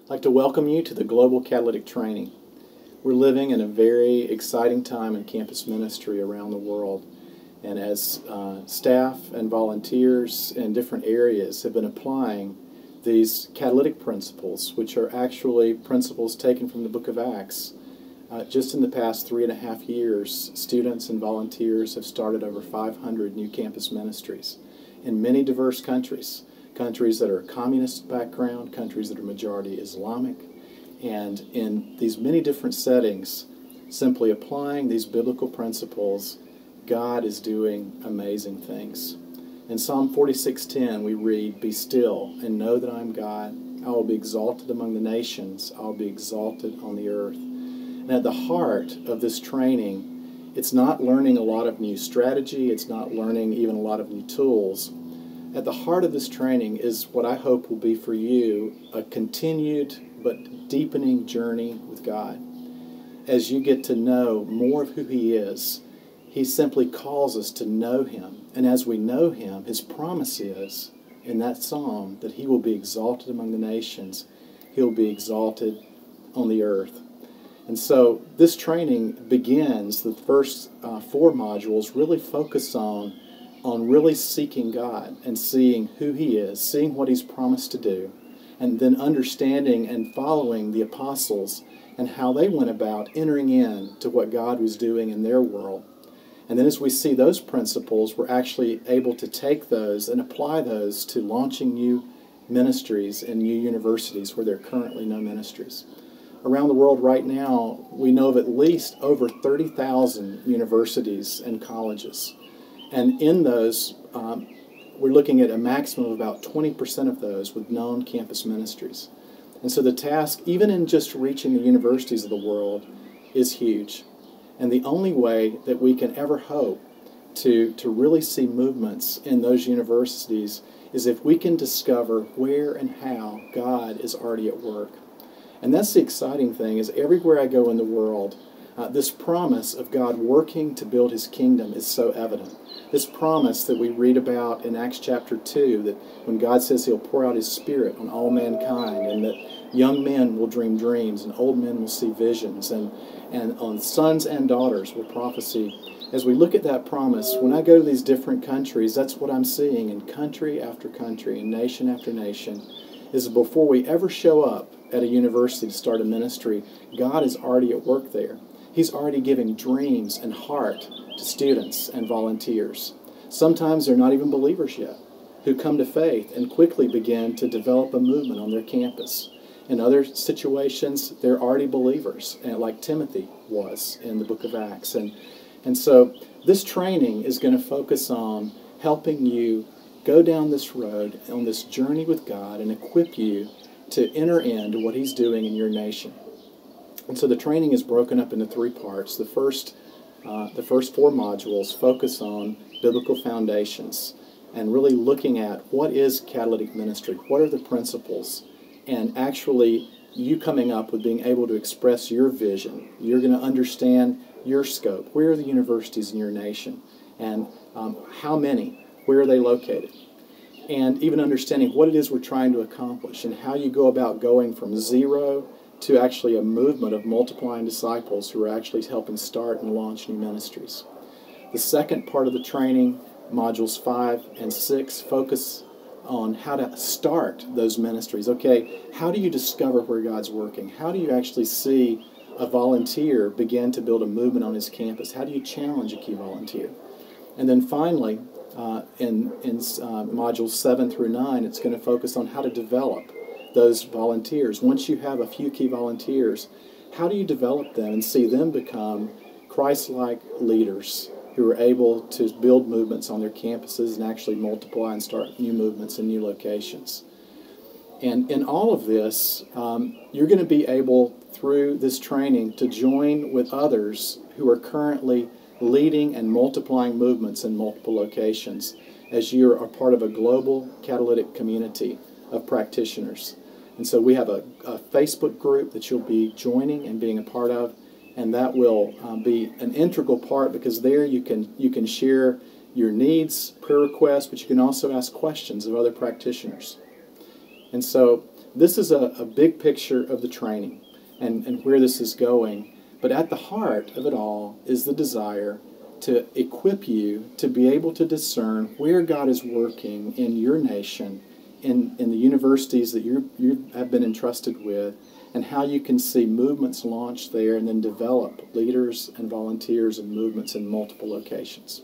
I'd like to welcome you to the Global Catalytic Training. We're living in a very exciting time in campus ministry around the world. And as staff and volunteers in different areas have been applying these catalytic principles, which are actually principles taken from the book of Acts, just in the past 3.5 years, students and volunteers have started over 500 new campus ministries in many diverse countries. Countries that are communist background, countries that are majority Islamic, and in these many different settings, simply applying these biblical principles, God is doing amazing things. In Psalm 46:10 we read, "Be still and know that I am God. I will be exalted among the nations. I will be exalted on the earth." And at the heart of this training, it's not learning a lot of new strategy, it's not learning even a lot of new tools. At the heart of this training is what I hope will be for you a continued but deepening journey with God. As you get to know more of who He is, He simply calls us to know Him. And as we know Him, His promise is, in that psalm, that He will be exalted among the nations. He'll be exalted on the earth. And so this training begins, the first 4 modules really focus on really seeking God and seeing who He is, seeing what He's promised to do, and then understanding and following the apostles and how they went about entering into what God was doing in their world. And then as we see those principles, we're actually able to take those and apply those to launching new ministries in new universities where there are currently no ministries. Around the world right now, we know of at least over 30,000 universities and colleges. And in those, we're looking at a maximum of about 20% of those with known campus ministries. And so the task, even in just reaching the universities of the world, is huge. And the only way that we can ever hope to really see movements in those universities is if we can discover where and how God is already at work. And that's the exciting thing, is everywhere I go in the world, this promise of God working to build His kingdom is so evident. This promise that we read about in Acts chapter 2, that when God says He'll pour out His Spirit on all mankind, and that young men will dream dreams, and old men will see visions, and on sons and daughters will prophesy. As we look at that promise, when I go to these different countries, that's what I'm seeing in country after country, and nation after nation, is before we ever show up at a university to start a ministry, God is already at work there. He's already giving dreams and heart to students and volunteers. Sometimes they're not even believers yet, who come to faith and quickly begin to develop a movement on their campus. In other situations, they're already believers, like Timothy was in the book of Acts. And so this training is going to focus on helping you go down this road on this journey with God and equip you to enter into what He's doing in your nation. And so the training is broken up into 3 parts. The first 4 modules focus on biblical foundations and really looking at what is catalytic ministry, what are the principles, and actually you coming up with being able to express your vision. You're going to understand your scope. Where are the universities in your nation? And how many? Where are they located? And even understanding what it is we're trying to accomplish and how you go about going from 0 to actually a movement of multiplying disciples who are actually helping start and launch new ministries. The second part of the training, modules 5 and 6, focus on how to start those ministries. Okay, how do you discover where God's working? How do you actually see a volunteer begin to build a movement on his campus? How do you challenge a key volunteer? And then finally, in modules 7 through 9, it's going to focus on how to develop those volunteers. Once you have a few key volunteers, how do you develop them and see them become Christ-like leaders who are able to build movements on their campuses and actually multiply and start new movements in new locations? And in all of this, you're going to be able, through this training, to join with others who are currently leading and multiplying movements in multiple locations as you are part of a global catalytic community of practitioners. And so we have a Facebook group that you'll be joining and being a part of, and that will be an integral part, because there you can share your needs, prayer requests, but you can also ask questions of other practitioners. And so this is a big picture of the training and where this is going. But at the heart of it all is the desire to equip you to be able to discern where God is working in your nation, in the universities that you have been entrusted with, and how you can see movements launched there and then develop leaders and volunteers and movements in multiple locations.